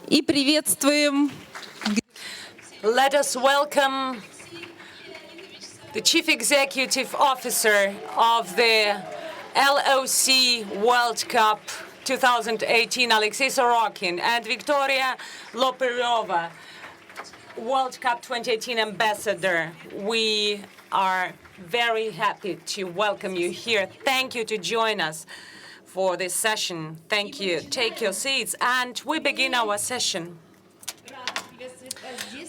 И приветствуем. Let us welcome the Chief Executive Officer of the LOC World Cup 2018, Alexei Sorokin, and Victoria Loperyova, World Cup 2018 Ambassador. We are very happy to welcome you here. Thank you to join us for this session. Thank you. Take your seats, and we begin our session.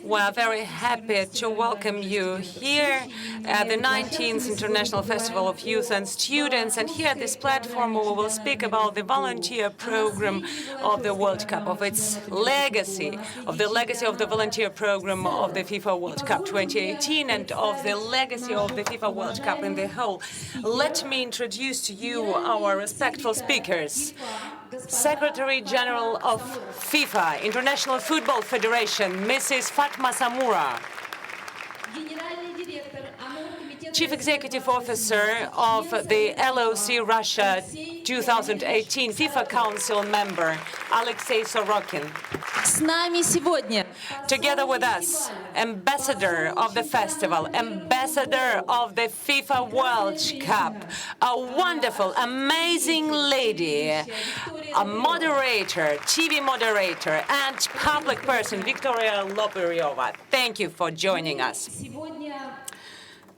We're very happy to welcome you here at the 19th International Festival of Youth and Students. And here at this platform, we will speak about the volunteer program of the World Cup, of its legacy, of the legacy of the volunteer program of the FIFA World Cup 2018, and of the legacy of the FIFA World Cup in the whole. Let me introduce to you our respectful speakers. Secretary General of FIFA, International Football Federation, Mrs. Fatma Samoura. Chief Executive Officer of the LOC Russia 2018, FIFA Council member, Alexei Sorokin. С нами сегодня Together with us, ambassador of the festival, ambassador of the FIFA World Cup, a wonderful, amazing lady, a moderator, TV moderator, and public person, Victoria Loperyova. Thank you for joining us.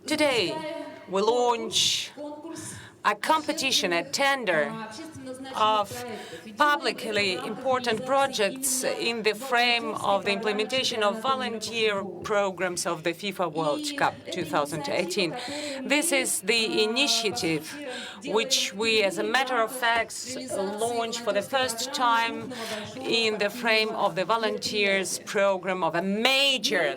Today, we launch a competition, a tender of publicly important projects in the frame of the implementation of volunteer programs of the FIFA World Cup 2018. This is the initiative which we, as a matter of fact, launched for the first time in the frame of the volunteers program of a major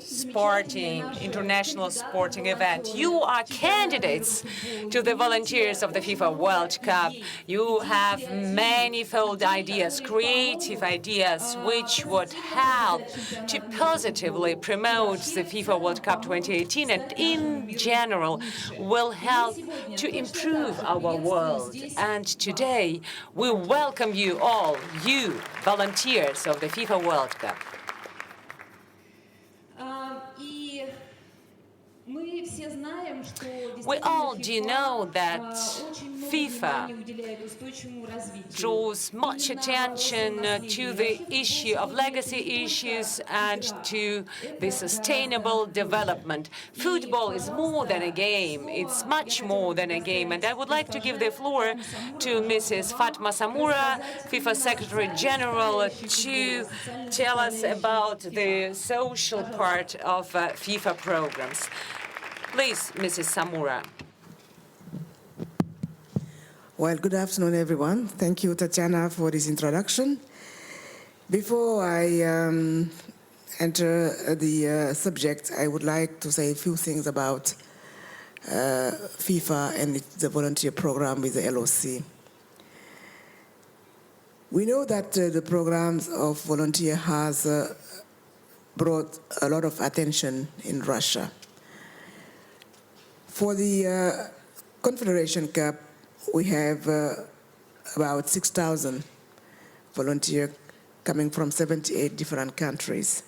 international sporting event. You are candidates to the volunteers of the FIFA World Cup. You have manifold ideas, creative ideas, which would help to positively promote the FIFA World Cup 2018 and in general will help to improve our world. And today we welcome you all, you volunteers of the FIFA World Cup. We all do know that FIFA draws much attention to the issue of legacy issues and to the sustainable development. Football is more than a game. It's much more than a game. And I would like to give the floor to Mrs. Fatma Samoura, FIFA Secretary General, to tell us about the social part of FIFA programs. Please, Mrs. Samoura. Well, good afternoon, everyone. Thank you, Tatiana, for this introduction. Before I enter the subject, I would like to say a few things about FIFA and the volunteer program with the LOC. We know that the programs of volunteer has brought a lot of attention in Russia. For the Confederation Cup, we have about 6,000 volunteers coming from 78 different countries.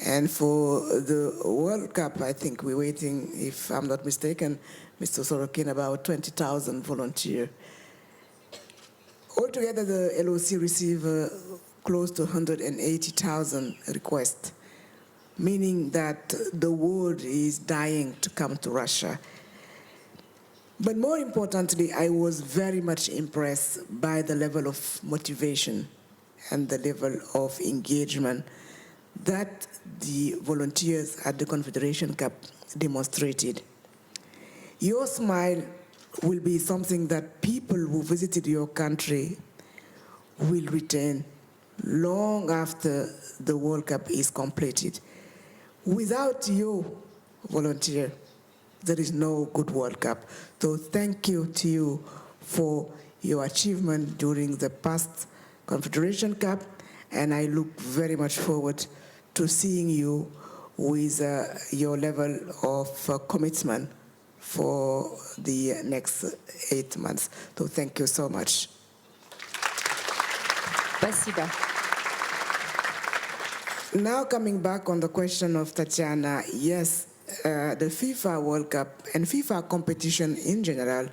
And for the World Cup, I think we're waiting, if I'm not mistaken, Mr. Sorokin, about 20,000 volunteers. Altogether, the LOC received close to 180,000 requests, meaning that the world is dying to come to Russia. But more importantly, I was very much impressed by the level of motivation and the level of engagement that the volunteers at the Confederation Cup demonstrated. Your smile will be something that people who visited your country will retain long after the World Cup is completed. Without you, volunteer, there is no good World Cup. So thank you to you for your achievement during the past Confederation Cup, and I look very much forward to seeing you with your level of commitment for the next 8 months. So thank you so much. Спасибо. Now coming back on the question of Tatiana, yes, the FIFA World Cup and FIFA competition in general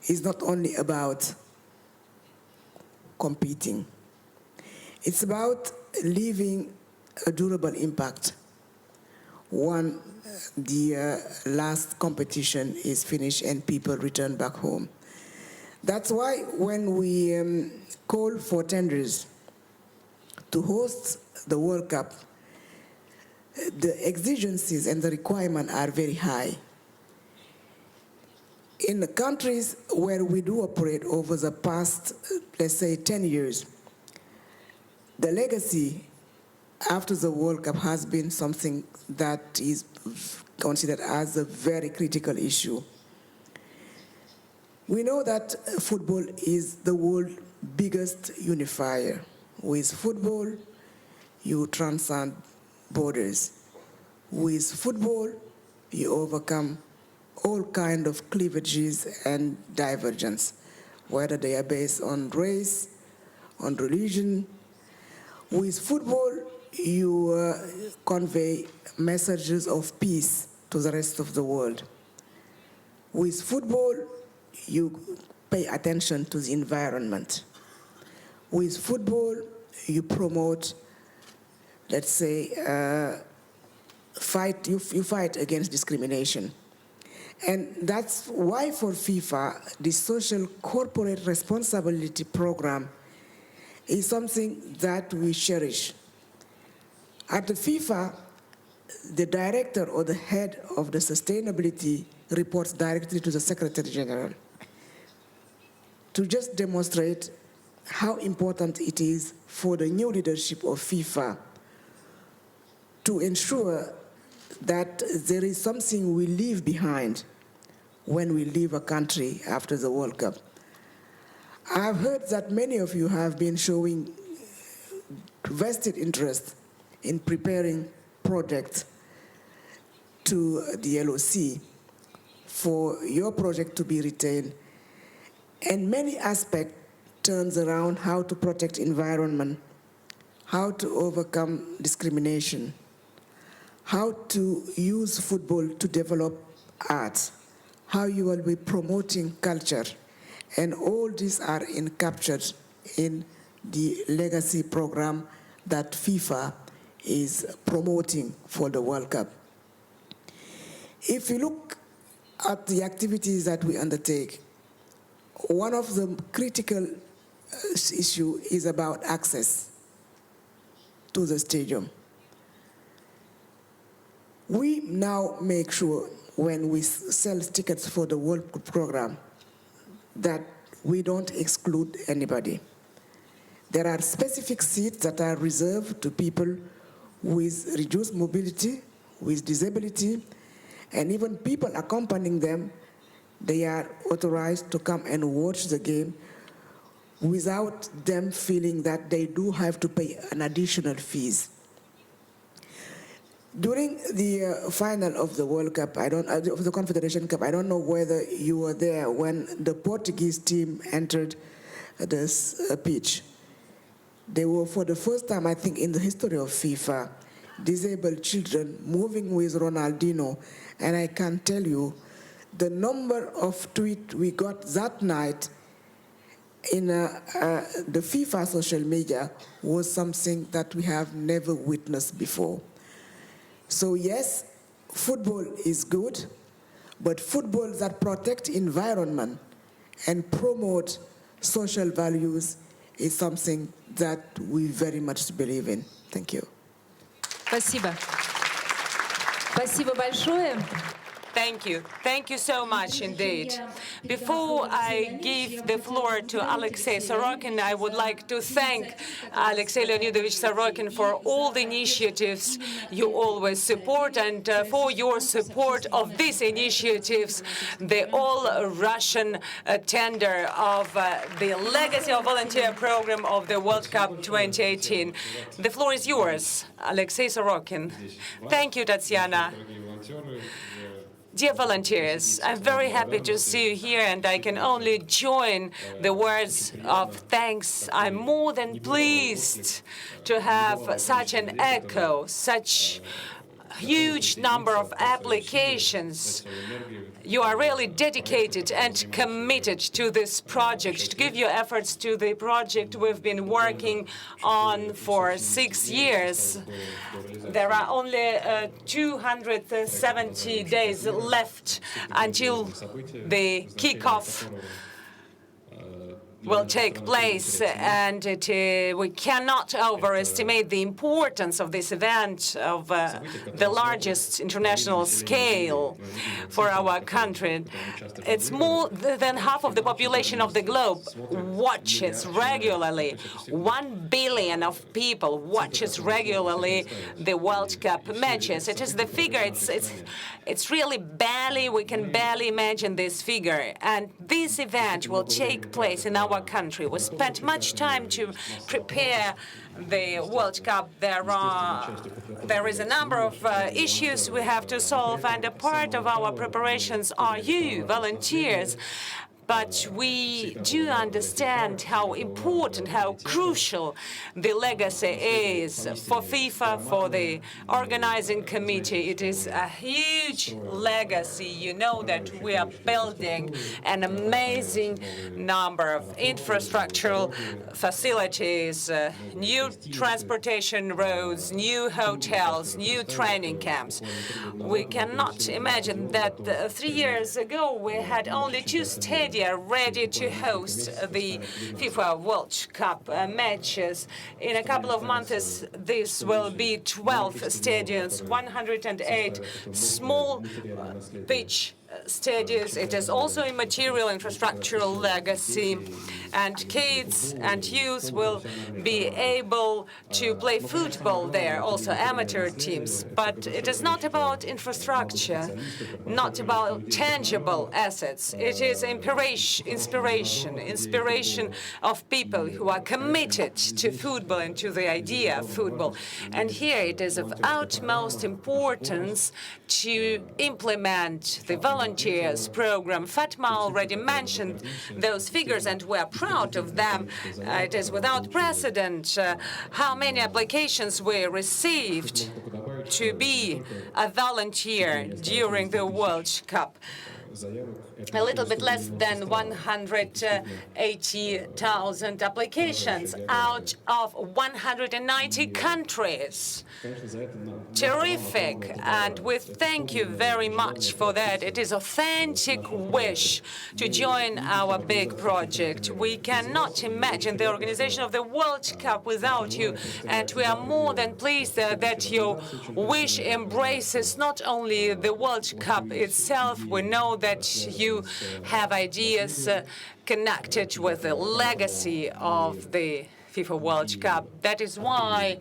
is not only about competing. It's about leaving a durable impact when the last competition is finished and people return back home. That's why when we call for tenders to host the World Cup, the exigencies and the requirements are very high. In the countries where we do operate over the past, let's say, 10 years, the legacy after the World Cup has been something that is considered as a very critical issue. We know that football is the world's biggest unifier. With football, you transcend borders. With football, you overcome all kinds of cleavages and divergence, whether they are based on race, on religion. With football, you convey messages of peace to the rest of the world. With football, you pay attention to the environment. With football, you promote, let's say, you fight against discrimination. And that's why for FIFA, the social corporate responsibility program is something that we cherish. At the FIFA, the director or the head of the sustainability reports directly to the Secretary General to just demonstrate how important it is for the new leadership of FIFA to ensure that there is something we leave behind when we leave a country after the World Cup. I've heard that many of you have been showing vested interest in preparing projects to the LOC for your project to be retained. And many aspects turns around how to protect environment, how to overcome discrimination, how to use football to develop art, how you will be promoting culture. And all these are captured in the legacy program that FIFA is promoting for the World Cup. If you look at the activities that we undertake, one of the critical issues is about access to the stadium. We now make sure when we sell tickets for the World Cup program that we don't exclude anybody. There are specific seats that are reserved to people with reduced mobility, with disability, and even people accompanying them. They are authorized to come and watch the game without them feeling that they do have to pay an additional fees. During the final of the World Cup, of the Confederation Cup, I don't know whether you were there when the Portuguese team entered this pitch. They were, for the first time, I think, in the history of FIFA, disabled children moving with Ronaldinho. And I can tell you, the number of tweets we got that night in the FIFA social media was something that we have never witnessed before. So yes, football is good, but football that protects environment and promote social values is something that we very much believe in. Thank you. Спасибо. Спасибо большое. Thank you. Thank you so much indeed. Before I give the floor to Alexei Sorokin, I would like to thank Alexei Leonidovich Sorokin for all the initiatives you always support and for your support of these initiatives, the all-Russian tender of the Legacy of Volunteer program of the World Cup 2018. The floor is yours, Alexei Sorokin. Thank you, Tatiana. Dear volunteers, I'm very happy to see you here, and I can only join the words of thanks. I'm more than pleased to have such an echo, such huge number of applications. You are really dedicated and committed to this project, to give your efforts to the project we've been working on for 6 years. There are only 270 days left until the kickoff will take place, and we cannot overestimate the importance of this event of the largest international scale for our country. It's more than half of the population of the globe watches regularly. 1 billion of people watches regularly the World Cup matches. It is the figure. It's really barely, we can barely imagine this figure. And this event will take place in our country. We spent much time to prepare the World Cup. There is a number of issues we have to solve, and a part of our preparations are you, volunteers. But we do understand how important, how crucial the legacy is for FIFA, for the organizing committee. It is a huge legacy. You know that we are building an amazing number of infrastructural facilities, new transportation roads, new hotels, new training camps. We cannot imagine that 3 years ago we had only 2 stadia ready to host the FIFA World Cup matches. In a couple of months, this will be 12 stadiums, 108 small pitch stadiums. It is also a material infrastructural legacy, and kids and youth will be able to play football there, also amateur teams. But it is not about infrastructure, not about tangible assets. It is inspiration of people who are committed to football and to the idea of football. And here it is of utmost importance to implement the volunteers program. Fatma already mentioned those figures, and we're proud of them. It is without precedent how many applications we received to be a volunteer during the World Cup. A little bit less than 180,000 applications out of 190 countries. Terrific, and we thank you very much for that. It is authentic wish to join our big project. We cannot imagine the organization of the World Cup without you, and we are more than pleased that your wish embraces not only the World Cup itself. We know that you have ideas connected with the legacy of the FIFA World Cup. That is why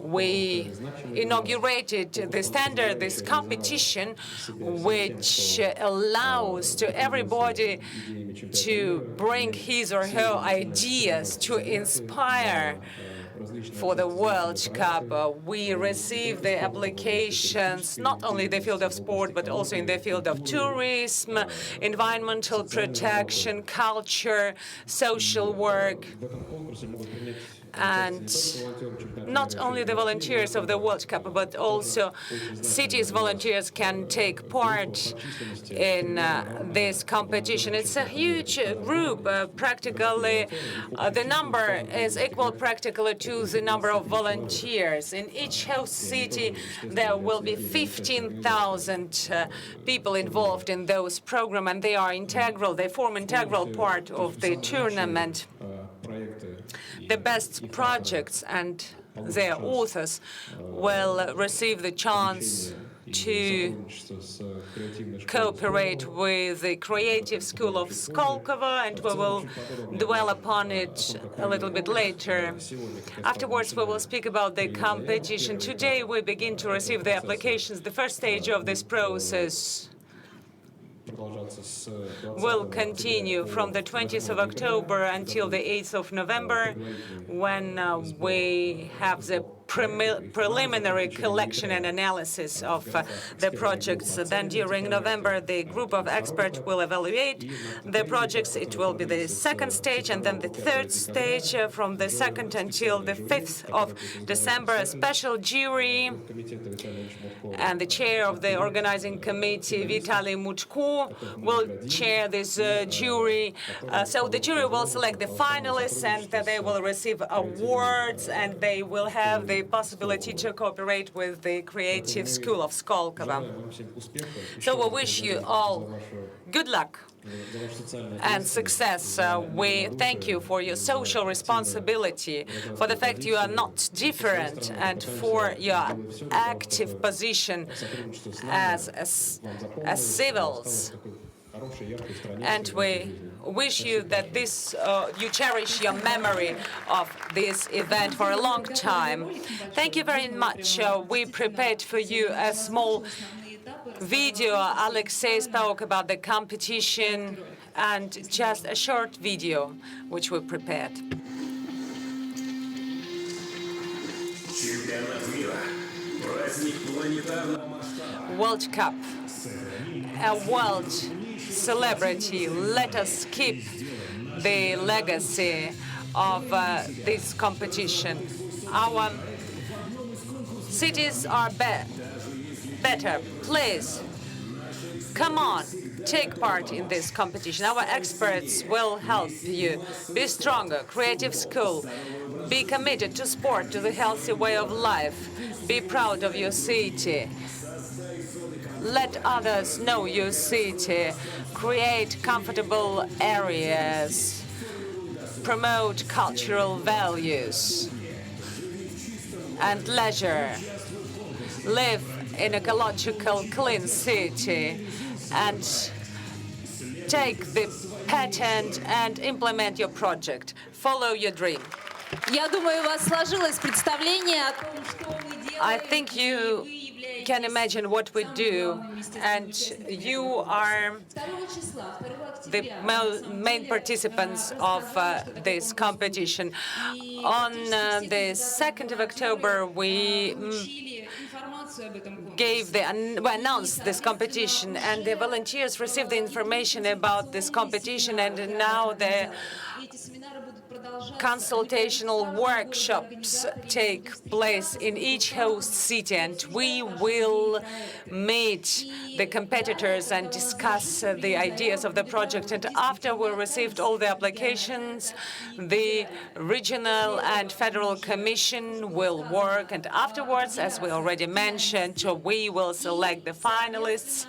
we inaugurated the standard, this competition, which allows to everybody to bring his or her ideas to inspire for the World Cup. We receive the applications not only in the field of sport, but also in the field of tourism, environmental protection, culture, social work. And not only the volunteers of the World Cup, but also cities volunteers can take part in this competition. It's a huge group. Practically, the number is equal practically to the number of volunteers. In each host city, there will be 15,000 people involved in those programs, and they are integral. They form integral part of the tournament. The best projects and their authors will receive the chance to cooperate with the Creative School of Skolkovo, and we will dwell upon it a little bit later. Afterwards, we will speak about the competition. Today, we begin to receive the applications. The first stage of this process will continue from the 20th of October until the 8th of November, when we have the preliminary collection and analysis of the projects. Then during November, the group of experts will evaluate the projects. It will be the second stage, and then the third stage from the 2nd until the 5th of December. A special jury and the chair of the organizing committee, Vitaly Muchko, will chair this jury. So the jury will select the finalists, and they will receive awards, and they will have the possibility to cooperate with the Creative School of Skolkovo. So we wish you all good luck and success. We thank you for your social responsibility, for the fact you are not different, and for your active position as civils. And we wish you that you cherish your memory of this event for a long time. Thank you very much. We prepared for you a small video. Alexei spoke about the competition, and just a short video which we prepared. World Cup, a world celebrity. Let us keep the legacy of this competition. Our cities are better. Please, come on, take part in this competition. Our experts will help you. Be stronger, creative school. Be committed to sport, to the healthy way of life. Be proud of your city. Let others know your city. Create comfortable areas. Promote cultural values and leisure. Live in an ecological clean city, and take the patent and implement your project. Follow your dream. Я думаю, у вас сложилось представление о том, что мы делаем. I think you can imagine what we do, and you are the main participants of this competition. On the 2nd of October, we announced this competition, and the volunteers received the information about this competition, and now the consultational workshops take place in each host city, and we will meet the competitors and discuss the ideas of the project. And after we received all the applications, the regional and federal commission will work, and afterwards, as we already mentioned, we will select the finalists,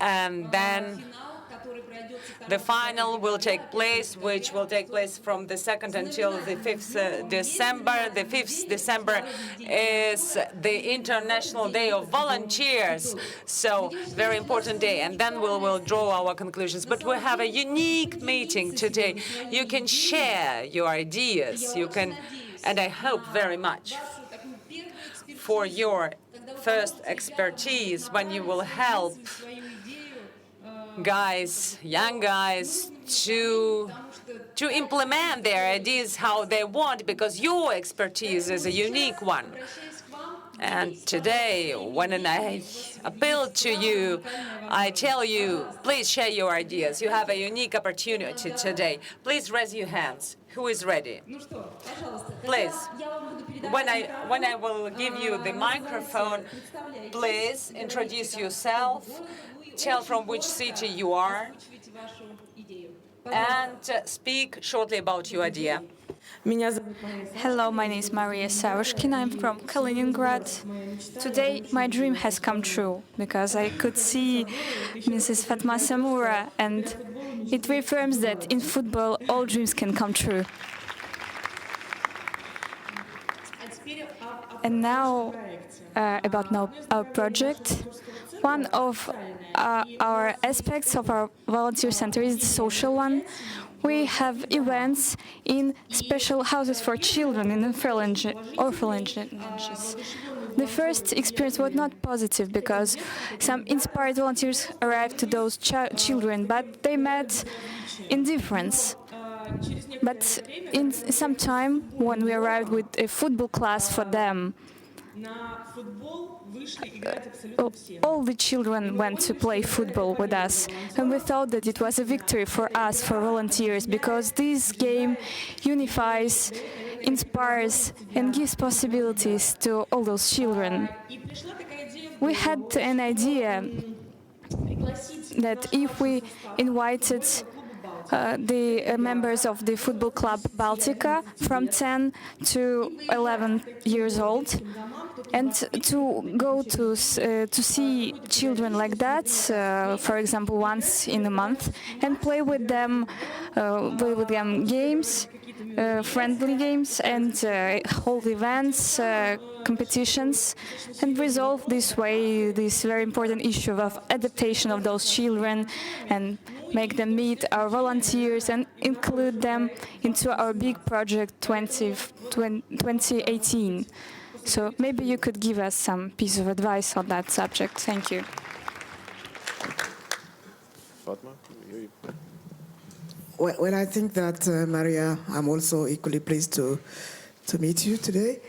and then the final will take place, which will take place from the 2nd until the 5th December. The 5th December is the International Day of Volunteers, so very important day. And then we will draw our conclusions. But we have a unique meeting today. You can share your ideas. You can, and I hope very much for your first expertise when you will help young guys, to implement their ideas how they want, because your expertise is a unique one. And today, when I appeal to you, I tell you, please share your ideas. You have a unique opportunity today. Please raise your hands. Who is ready? Please. When I will give you the microphone, please introduce yourself. Tell from which city you are, and speak shortly about your idea. Hello, my name is Maria Savushkina. I'm from Kaliningrad. Today, my dream has come true because I could see Mrs. Fatma Samura, and it reaffirms that in football, all dreams can come true. And now, about our project. One of our aspects of our volunteer center is the social one. We have events in special houses for children in orphanages. The first experience was not positive because some inspired volunteers arrived to those children, but they met indifference. But in some time, when we arrived with a football class for them, all the children went to play football with us, and we thought that it was a victory for us, for volunteers, because this game unifies, inspires, and gives possibilities to all those children. We had an idea that if we invited the members of the football club Baltica from 10 to 11 years old, and to go to see children like that, for example, once in a month, and play with them games, friendly games, and hold events, competitions, and resolve this way this very important issue of adaptation of those children, and make them meet our volunteers and include them into our big project 2018. So maybe you could give us some piece of advice on that subject. Thank you. Well, I think that, Maria, I'm also equally pleased to meet you today.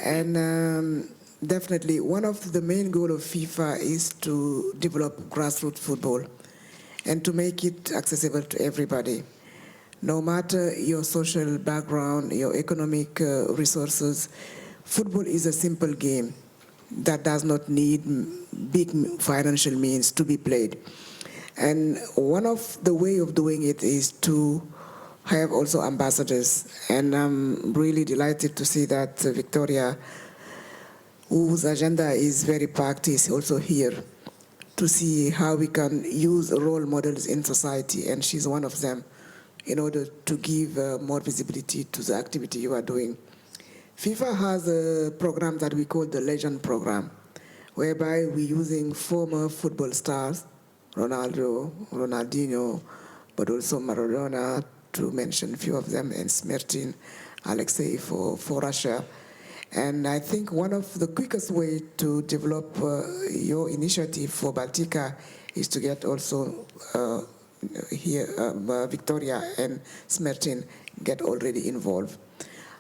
And definitely, one of the main goals of FIFA is to develop grassroots football and to make it accessible to everybody. No matter your social background, your economic resources, football is a simple game that does not need big financial means to be played. And one of the way of doing it is to have also ambassadors. And I'm really delighted to see that Victoria, whose agenda is very packed, is also here to see how we can use role models in society, and she's one of them, in order to give more visibility to the activity you are doing. FIFA has a program that we call the Legend Program, whereby we're using former football stars, Ronaldo, Ronaldinho, but also Maradona, to mention a few of them, and Smertin, Alexei for Russia. And I think one of the quickest ways to develop your initiative for Baltica is to get also here Victoria and Smertin get already involved.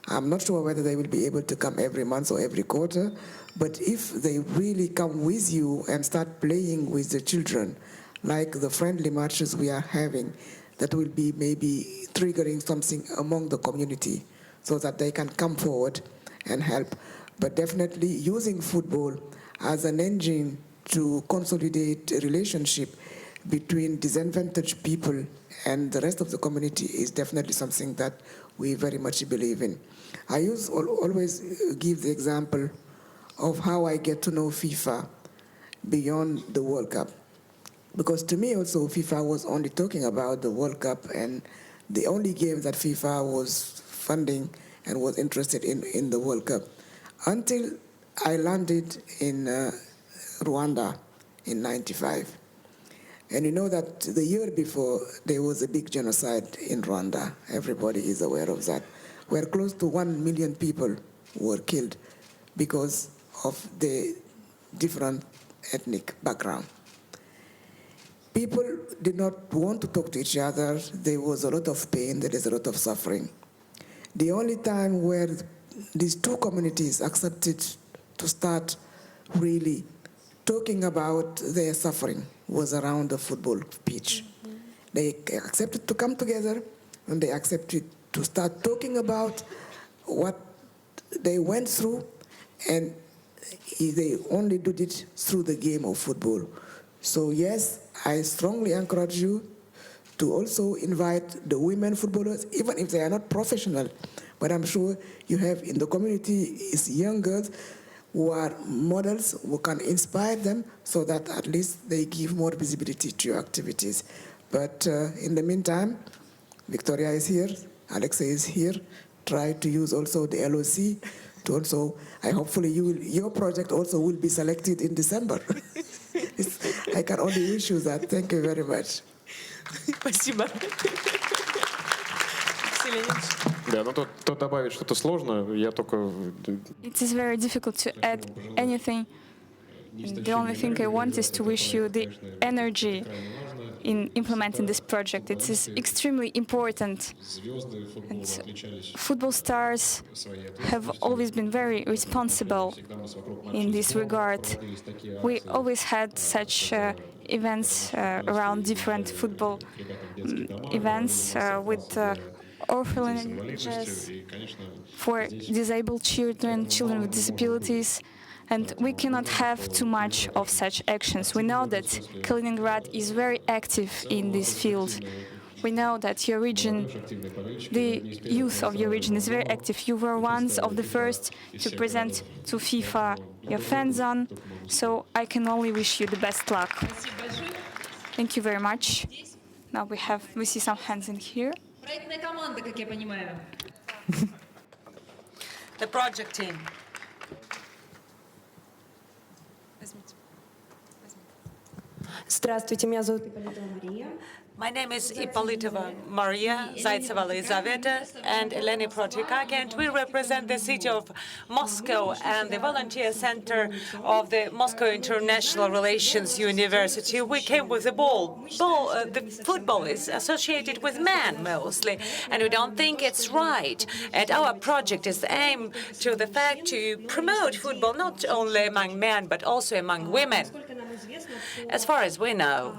I'm not sure whether they will be able to come every month or every quarter, but if they really come with you and start playing with the children, like the friendly matches we are having, that will be maybe triggering something among the community so that they can come forward and help. But definitely using football as an engine to consolidate a relationship between disadvantaged people and the rest of the community is definitely something that we very much believe in. I always give the example of how I get to know FIFA beyond the World Cup. Because to me also, FIFA was only talking about the World Cup, and the only game that FIFA was funding and was interested in the World Cup, until I landed in Rwanda in '95. And you know that the year before, there was a big genocide in Rwanda. Everybody is aware of that, where close to 1 million people were killed because of the different ethnic background. People did not want to talk to each other. There was a lot of pain, there is a lot of suffering. The only time where these two communities accepted to start really talking about their suffering was around the football pitch. Mm-hmm. They accepted to come together, and they accepted to start talking about what they went through, and they only did it through the game of football. So yes, I strongly encourage you to also invite the women footballers, even if they are not professional. But I'm sure you have in the community is young girls who are models, who can inspire them so that at least they give more visibility to your activities. But in the meantime, Victoria is here, Alexei is here. Try to use also the LOC to also, hopefully your project also will be selected in December. I can only wish you that. Thank you very much. Спасибо. Да, но тут добавить что-то сложно, я только... It is very difficult to add anything. The only thing I want is to wish you the energy in implementing this project. It is extremely important. And football stars have always been very responsible in this regard. We always had such events around different football events with orphanages for disabled children, children with disabilities, and we cannot have too much of such actions. We know that Kaliningrad is very active in this field. We know that your region, the youth of your region is very active. You were one of the first to present to FIFA your fan zone, so I can only wish you the best luck. Thank you very much. Now we see some hands in here. Проектная команда, как я понимаю. The project team. Здравствуйте, меня зовут Ипполитова Мария. My name is Ippolitova Maria, Zaitseva Elizaveta, and Eleni Protikaki, and we represent the city of Moscow and the volunteer center of the Moscow International Relations University. We came with the ball. The football is associated with men mostly, and we don't think it's right. And our project is aimed to the fact to promote football not only among men but also among women. As far as we know,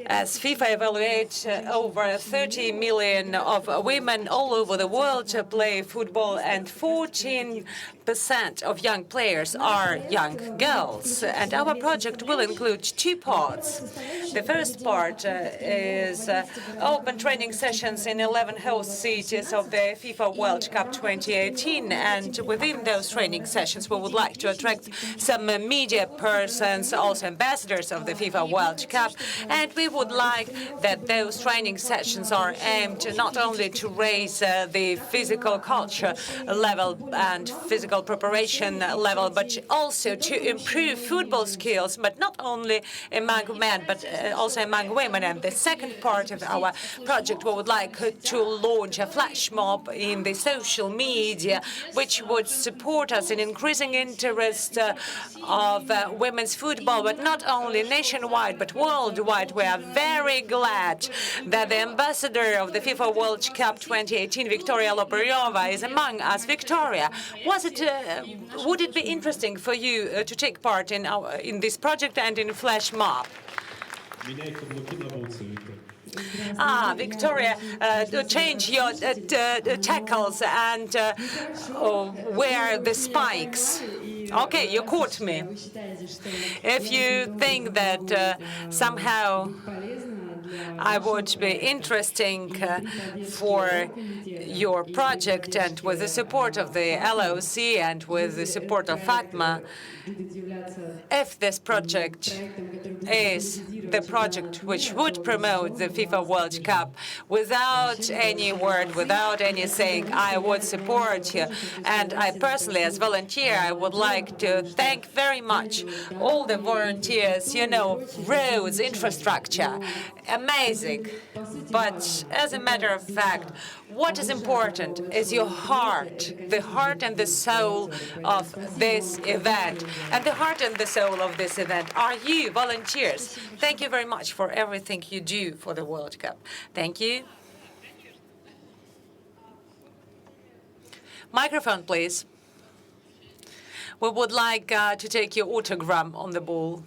as FIFA evaluates over 30 million of women all over the world to play football, and 14% of young players are young girls. And our project will include two parts. The first part is open training sessions in 11 host cities of the FIFA World Cup 2018. And within those training sessions, we would like to attract some media persons, also ambassadors of the FIFA World Cup. And we would like that those training sessions are aimed not only to raise the physical culture level and physical preparation level, but also to improve football skills, but not only among men, but also among women. And the second part of our project, we would like to launch a flash mob in the social media, which would support us in increasing interest of women's football, but not only nationwide, but worldwide. We are very glad that the ambassador of the FIFA World Cup 2018, Victoria Loperyova, is among us. Victoria, would it be interesting for you to take part in this project and in flash mob? Victoria, change your tackles and wear the spikes. Okay, you caught me. If you think that somehow I would be interesting for your project, and with the support of the LOC and with the support of Fatma, if this project is the project which would promote the FIFA World Cup, without any word, without any saying, I would support you. And I personally, as volunteer, I would like to thank very much all the volunteers, roads, infrastructure, amazing. But as a matter of fact, what is important is your heart, the heart and the soul of this event. And the heart and the soul of this event are you, volunteers. Thank you very much for everything you do for the World Cup. Thank you. Microphone, please. We would like to take your autograph on the ball.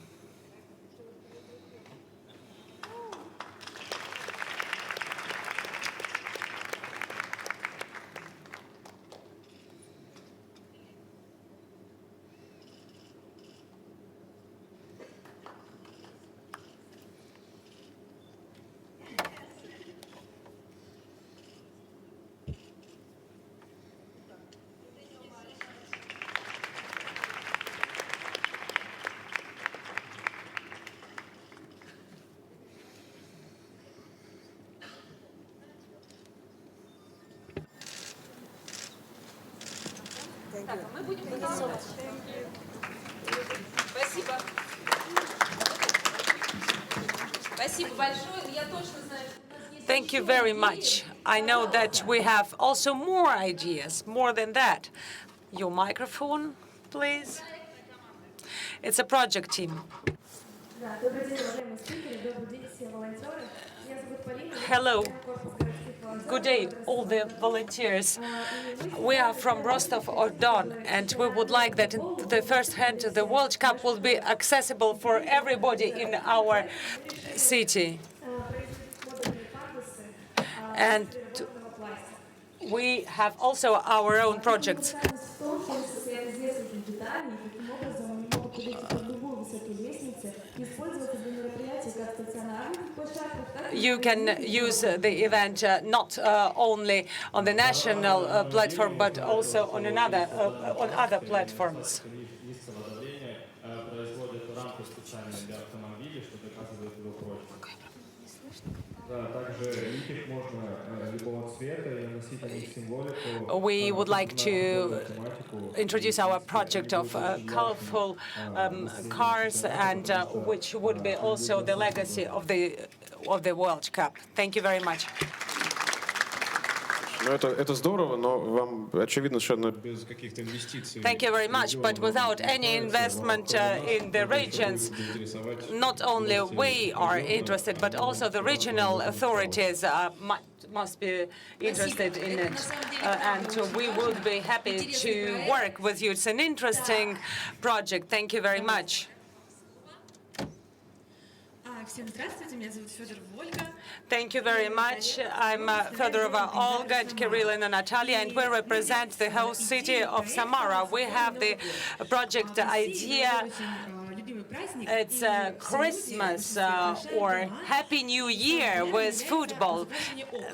Спасибо. Спасибо большое. Я точно знаю, что у нас есть... Thank you very much. I know that we have also more ideas, more than that. Your microphone, please. It's a project team. Да, добрый день, уважаемые спикеры, добрый день все волонтеры. Меня зовут Полина. Hello. Корпус городских волонтеров. Good day, all the volunteers. We are from Rostov-on-Don, and we would like that in the first hand the World Cup will be accessible for everybody in our city. And we have also our own projects. You can use the event not only on the national platform, but also on other platforms. We would like to introduce our project of colorful cars, and which would be also the legacy of the World Cup. Thank you very much. Ну, это здорово, но вам очевидно, что без каких-то инвестиций. Thank you very much, but without any investment in the regions, not only we are interested, but also the regional authorities must be interested in it, and we would be happy to work with you. It's an interesting project. Thank you very much. Thank you very much. I'm Fedorova Olga, Kirillina Natalia, and we represent the host city of Samara. We have the project idea. It's Christmas or Happy New Year with football.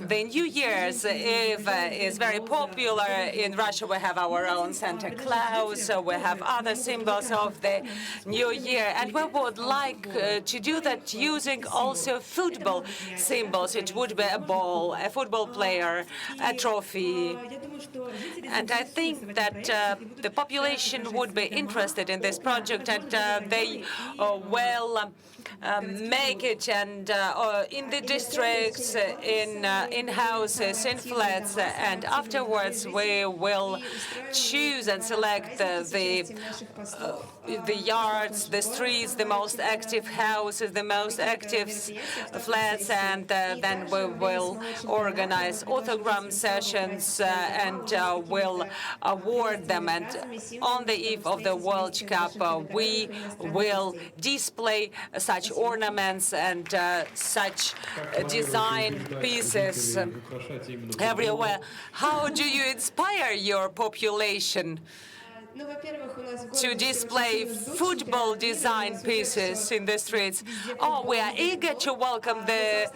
The New Year's Eve is very popular. In Russia, we have our own Santa Claus, so we have other symbols of the New Year. And we would like to do that using also football symbols. It would be a ball, a football player, a trophy. And I think that the population would be interested in this project, and they will make it, and in the districts, in houses, in flats, and afterwards we will choose and select the yards, the streets, the most active houses, the most active flats, and then we will organize autogram sessions and will award them. And on the eve of the World Cup, we will display such ornaments and such design pieces everywhere. How do you inspire your population to display football design pieces in the streets? Oh, we are eager to welcome the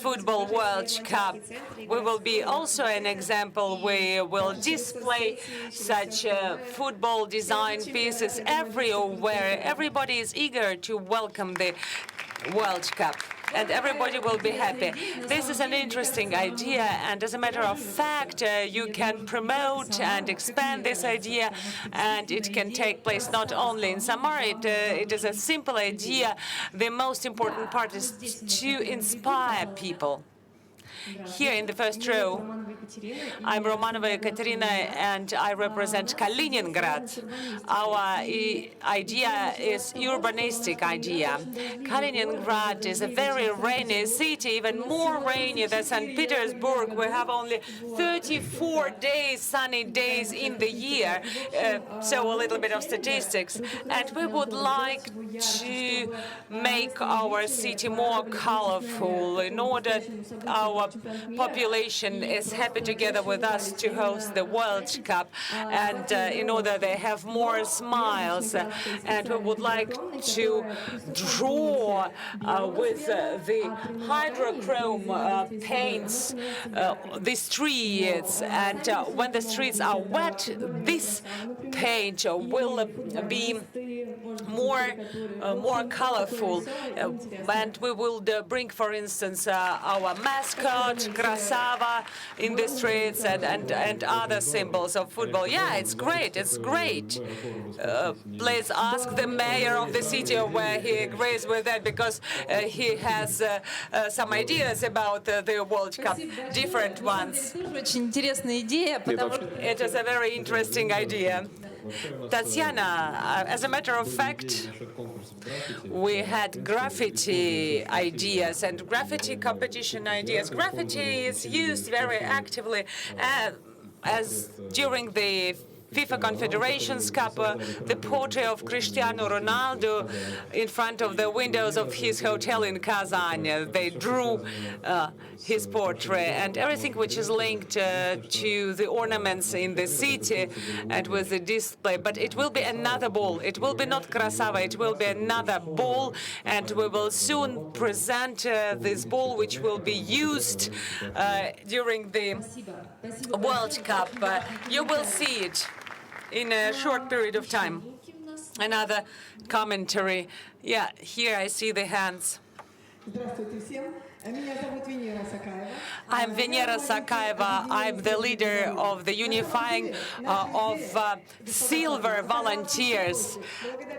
Football World Cup. We will be also an example. We will display such football design pieces everywhere. Everybody is eager to welcome the World Cup, and everybody will be happy. This is an interesting idea, and as a matter of fact, you can promote and expand this idea, and it can take place not only in Samara. It is a simple idea. The most important part is to inspire people. Here in the first row, I'm Romanova Ekaterina, and I represent Kaliningrad. Our idea is urbanistic idea. Kaliningrad is a very rainy city, even more rainy than St. Petersburg. We have only 34 days, sunny days in the year, so a little bit of statistics. And we would like to make our city more colorful in order our population is happy together with us to host the World Cup, and in order they have more smiles. And we would like to draw with the hydrochrome paints the streets, and when the streets are wet, this paint will be more colorful, and we will bring, for instance, our mascot Krasava in the streets, and other symbols of football. Yeah, it's great. It's great. Please ask the mayor of the city where he agrees with that, because he has some ideas about the World Cup, different ones. It is a very interesting idea. Tatiana, as a matter of fact, we had graffiti ideas and graffiti competition ideas. Graffiti is used very actively as during the FIFA Confederations Cup, the portrait of Cristiano Ronaldo in front of the windows of his hotel in Kazan. They drew his portrait, and everything which is linked to the ornaments in the city and with the display. But it will be another ball. It will be not Krasava, it will be another ball, and we will soon present this ball which will be used during the World Cup. You will see it in a short period of time. Another commentary. Yeah, here I see the hands. I'm Venera Sakaeva. I'm the leader of the unifying of silver volunteers.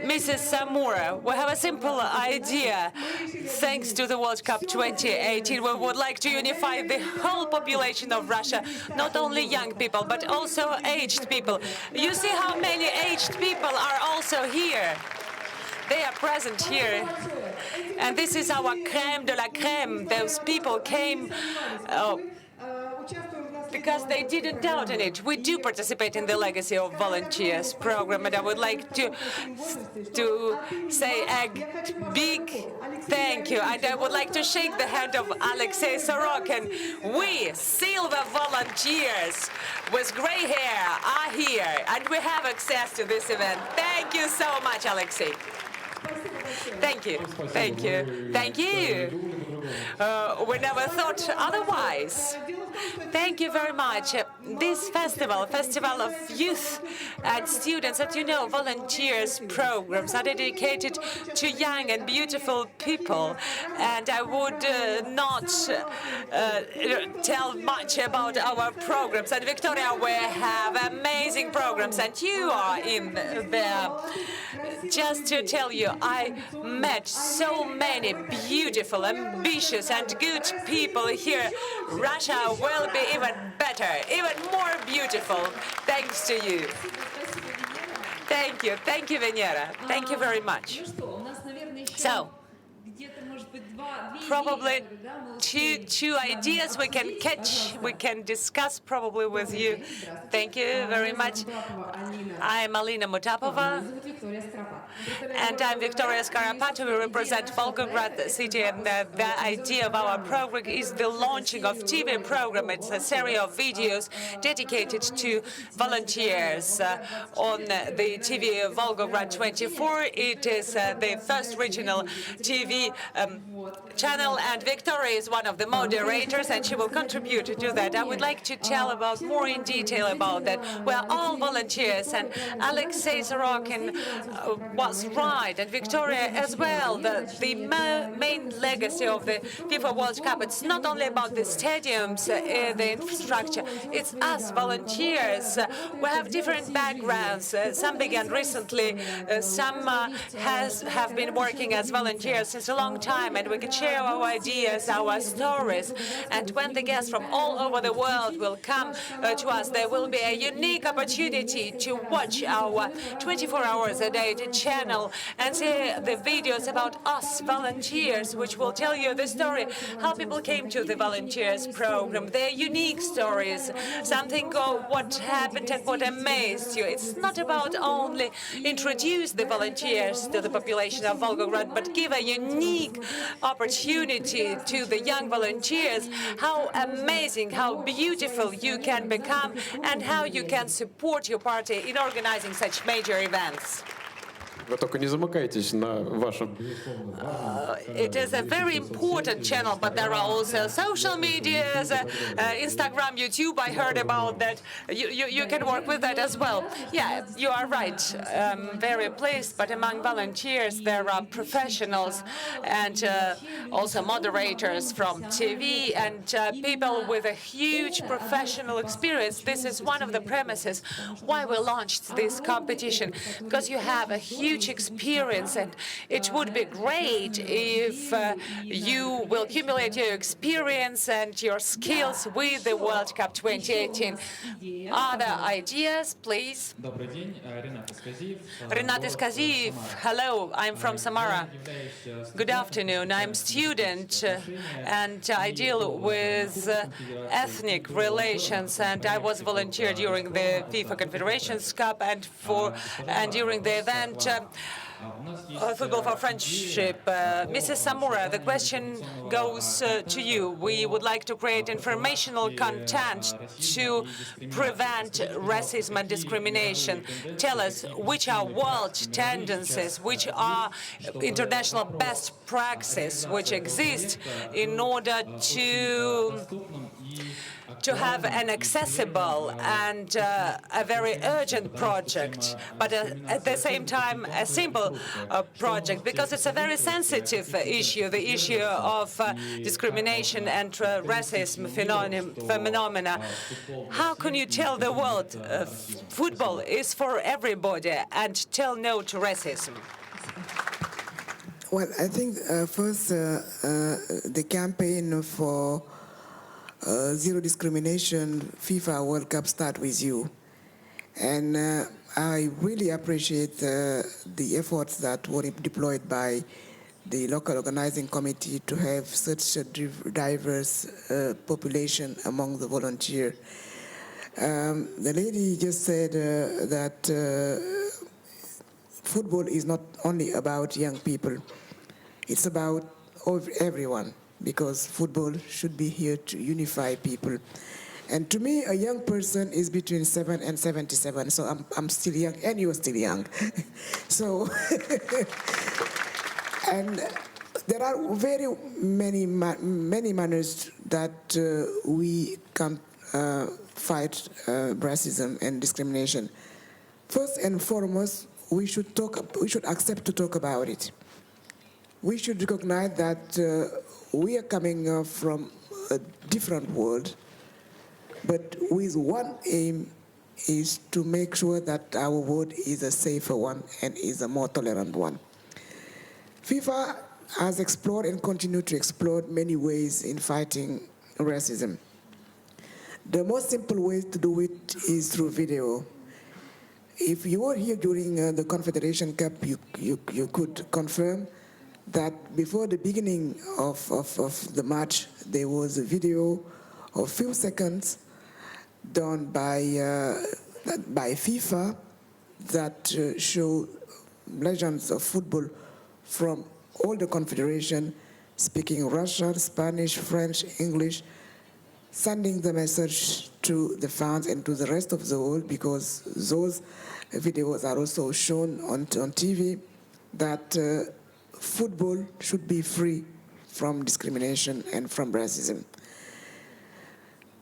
Mrs. Samura, we have a simple idea. Thanks to the World Cup 2018, we would like to unify the whole population of Russia, not only young people, but also aged people. You see how many aged people are also here. They are present here. And this is our crème de la crème. Those people came because they didn't doubt in it. We do participate in the Legacy of Volunteers program, and I would like to say a big thank you. And I would like to shake the hand of Alexei Sorokin. We, silver volunteers with gray hair, are here, and we have access to this event. Thank you so much, Alexei. Thank you. Thank you. Thank you. We never thought otherwise. Thank you very much. This festival of youth and students, as you know, volunteers programs are dedicated to young and beautiful people. And I would not tell much about our programs. And Victoria, we have amazing programs, and you are in there. Just to tell you, I met so many beautiful, ambitious and good people here. Russia will be even better, even more beautiful, thanks to you. Thank you. Thank you, Venera. Thank you very much. So, probably two ideas we can catch, we can discuss probably with you. Thank you very much. I'm Alina Mutapova, and I'm Victoria Skarapato. We represent Volgograd city, and the idea of our program is the launching of TV program. It's a series of videos dedicated to volunteers on the TV Volgograd 24. It is the first regional TV channel, and Victoria is one of the moderators, and she will contribute to that. I would like to tell about more in detail about that. We're all volunteers, and Alexei Sorokin was right, and Victoria as well. The main legacy of the FIFA World Cup, it's not only about the stadiums, the infrastructure, it's us volunteers. We have different backgrounds. Some began recently, some have been working as volunteers since a long time, and we can share our ideas, our stories. And when the guests from all over the world will come to us, there will be a unique opportunity to watch our 24 hours a day channel and see the videos about us volunteers, which will tell you the story, how people came to the volunteers program, their unique stories, something of what happened and what amazed you. It's not about only introduce the volunteers to the population of Volgograd, but give a unique opportunity to the young volunteers, how amazing, how beautiful you can become, and how you can support your party in organizing such major events. Вы только не замыкайтесь на вашем. It is a very important channel, but there are also social medias, Instagram, YouTube. I heard about that. You can work with that as well. Yeah, you are right. Very pleased, but among volunteers there are professionals and also moderators from TV and people with a huge professional experience. This is one of the premises why we launched this competition, because you have a huge huge experience, and it would be great if you will accumulate your experience and your skills with the World Cup 2018. Other ideas, please? Renat Iskaziv, hello, I'm from Samara. Good afternoon, I'm student and I deal with ethnic relations, and I was volunteer during the FIFA Confederations Cup and during the event Football for Friendship. Mrs. Samura, the question goes to you. We would like to create informational content to prevent racism and discrimination. Tell us which are world tendencies, which are international best practices which exist in order to have an accessible and a very urgent project, but at the same time a simple project, because it's a very sensitive issue, the issue of discrimination and racism phenomena. How can you tell the world football is for everybody and tell no to racism? Well, I think first the campaign for zero discrimination FIFA World Cup start with you. And I really appreciate the efforts that were deployed by the local organizing committee to have such a diverse population among the volunteers. The lady just said that football is not only about young people, it's about everyone, because football should be here to unify people. And to me, a young person is between 7 and 77, so I'm still young, and you're still young. So, and there are very many manners that we can fight racism and discrimination. First and foremost, we should accept to talk about it. We should recognize that we are coming from a different world, but with one aim is to make sure that our world is a safer one and is a more tolerant one. FIFA has explored and continues to explore many ways in fighting racism. The most simple way to do it is through video. If you were here during the Confederation Cup, you could confirm that before the beginning of the match, there was a video of a few seconds done by FIFA that show legends of football from all the confederation speaking Russian, Spanish, French, English, sending the message to the fans and to the rest of the world, because those videos are also shown on TV, that football should be free from discrimination and from racism.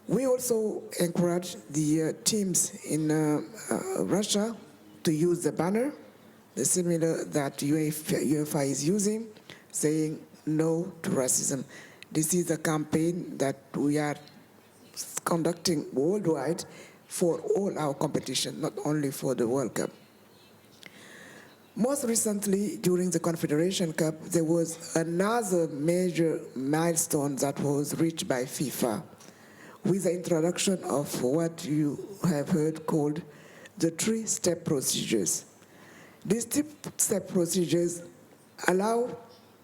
We also encourage the teams in Russia to use the banner, the similar that UEFA is using, saying no to racism. This is a campaign that we are conducting worldwide for all our competition, not only for the World Cup. Most recently, during the Confederation Cup, there was another major milestone that was reached by FIFA with the introduction of what you have heard called the three-step procedures. These three-step procedures allow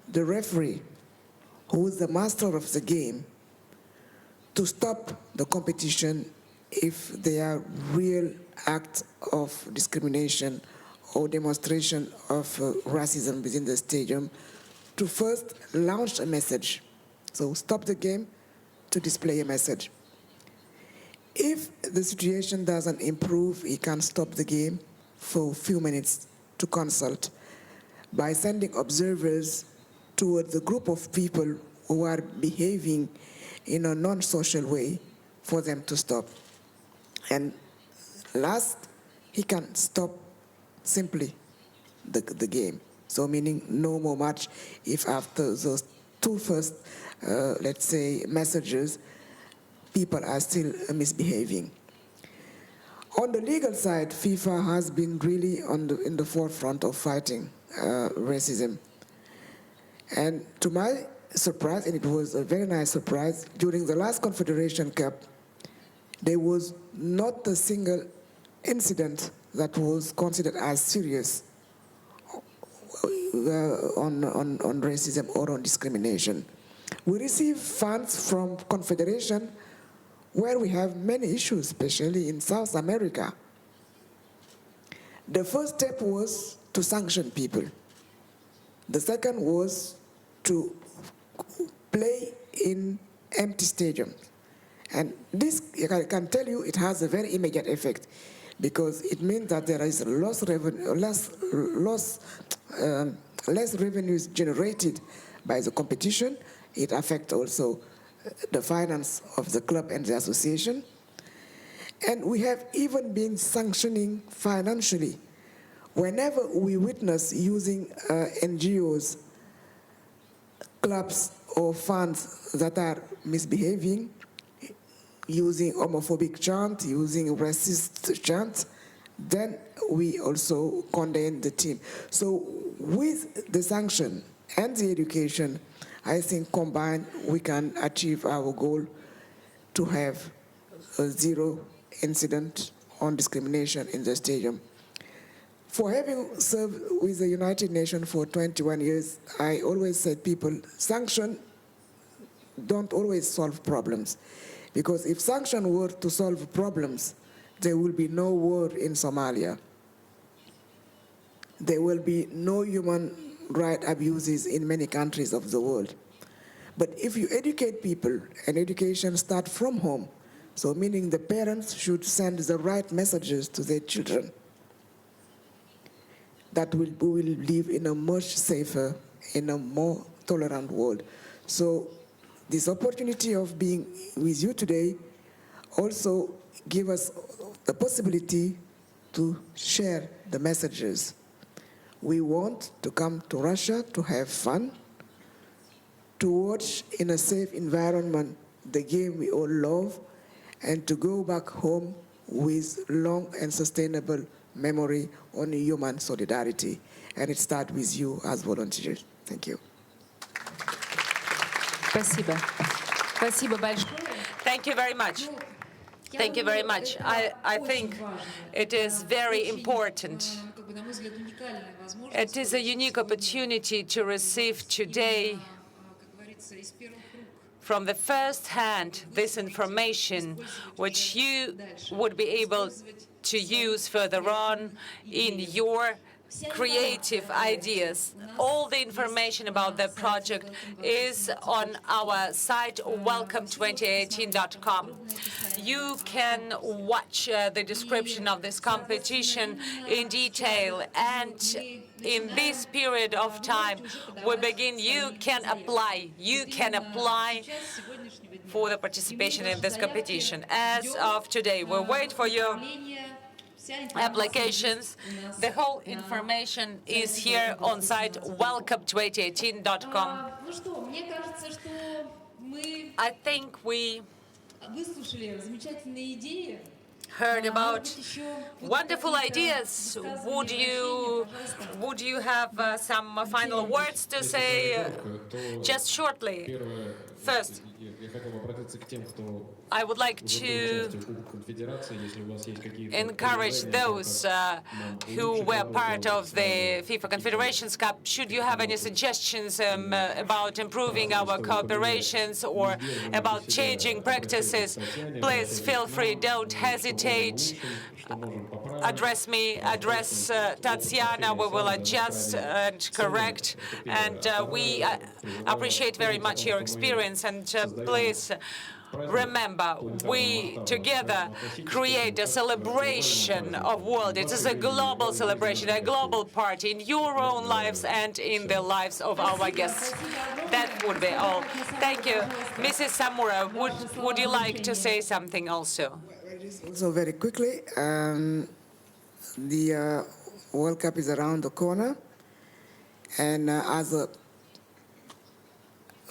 the referee, who is the master of the game, to stop the competition if there are real acts of discrimination or demonstration of racism within the stadium, to first launch a message. So stop the game to display a message. If the situation doesn't improve, he can stop the game for a few minutes to consult by sending observers towards a group of people who are behaving in a non-social way for them to stop. And last, he can stop simply the game. So meaning no more match if after those two first, let's say, messages, people are still misbehaving. On the legal side, FIFA has been really in the forefront of fighting racism. And to my surprise, and it was a very nice surprise, during the last Confederation Cup, there was not a single incident that was considered as serious on racism or on discrimination. We receive funds from Confederation where we have many issues, especially in South America. The first step was to sanction people. The second was to play in empty stadiums. And this, I can tell you, it has a very immediate effect because it means that there is less revenues generated by the competition. It affects also the finance of the club and the association. And we have even been sanctioning financially. Whenever we witness using NGOs, clubs or funds that are misbehaving, using homophobic chant, using racist chant, then we also condemn the team. So with the sanction and the education, I think combined we can achieve our goal to have a zero incident on discrimination in the stadium. For having served with the United Nations for 21 years, I always said people, sanction don't always solve problems. Because if sanction were to solve problems, there will be no war in Somalia. There will be no human rights abuses in many countries of the world. But if you educate people, and education starts from home, so meaning the parents should send the right messages to their children, that we will live in a much safer, in a more tolerant world. So this opportunity of being with you today also give us the possibility to share the messages. We want to come to Russia to have fun, to watch in a safe environment the game we all love, and to go back home with long and sustainable memory on human solidarity. And it starts with you as volunteers. Thank you. Спасибо. Спасибо большое. Thank you very much. Thank you very much. I think it is very important. It is a unique opportunity to receive today from the first hand this information, which you would be able to use further on in your creative ideas. All the information about the project is on our site, welcome2018.com. You can watch the description of this competition in detail, and in this period of time we begin, you can apply for the participation in this competition. As of today, we wait for your applications. The whole information is here on site welcome2018.com. I think we heard about wonderful ideas. Would you have some final words to say just shortly? First, I would like to encourage those who were part of the FIFA Confederations Cup. Should you have any suggestions about improving our cooperations or about changing practices, please feel free, don't hesitate. Address me, address Tatiana, we will adjust and correct. And we appreciate very much your experience, and please remember, we together create a celebration of world. It is a global celebration, a global party in your own lives and in the lives of our guests. That would be all. Thank you. Mrs. Samura, would you like to say something also? Also very quickly, the World Cup is around the corner, and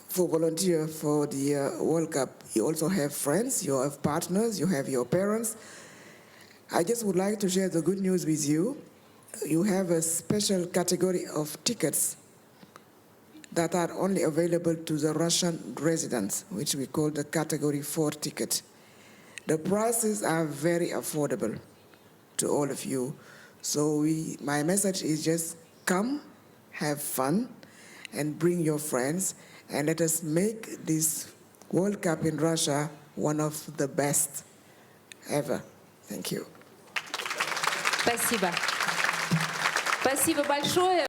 for volunteer for the World Cup, you also have friends, you have partners, you have your parents. I just would like to share the good news with you. You have a special category of tickets that are only available to the Russian residents, which we call the Category 4 ticket. The prices are very affordable to all of you. So my message is just come, have fun, and bring your friends, and let us make this World Cup in Russia one of the best ever. Thank you. Спасибо. Спасибо большое.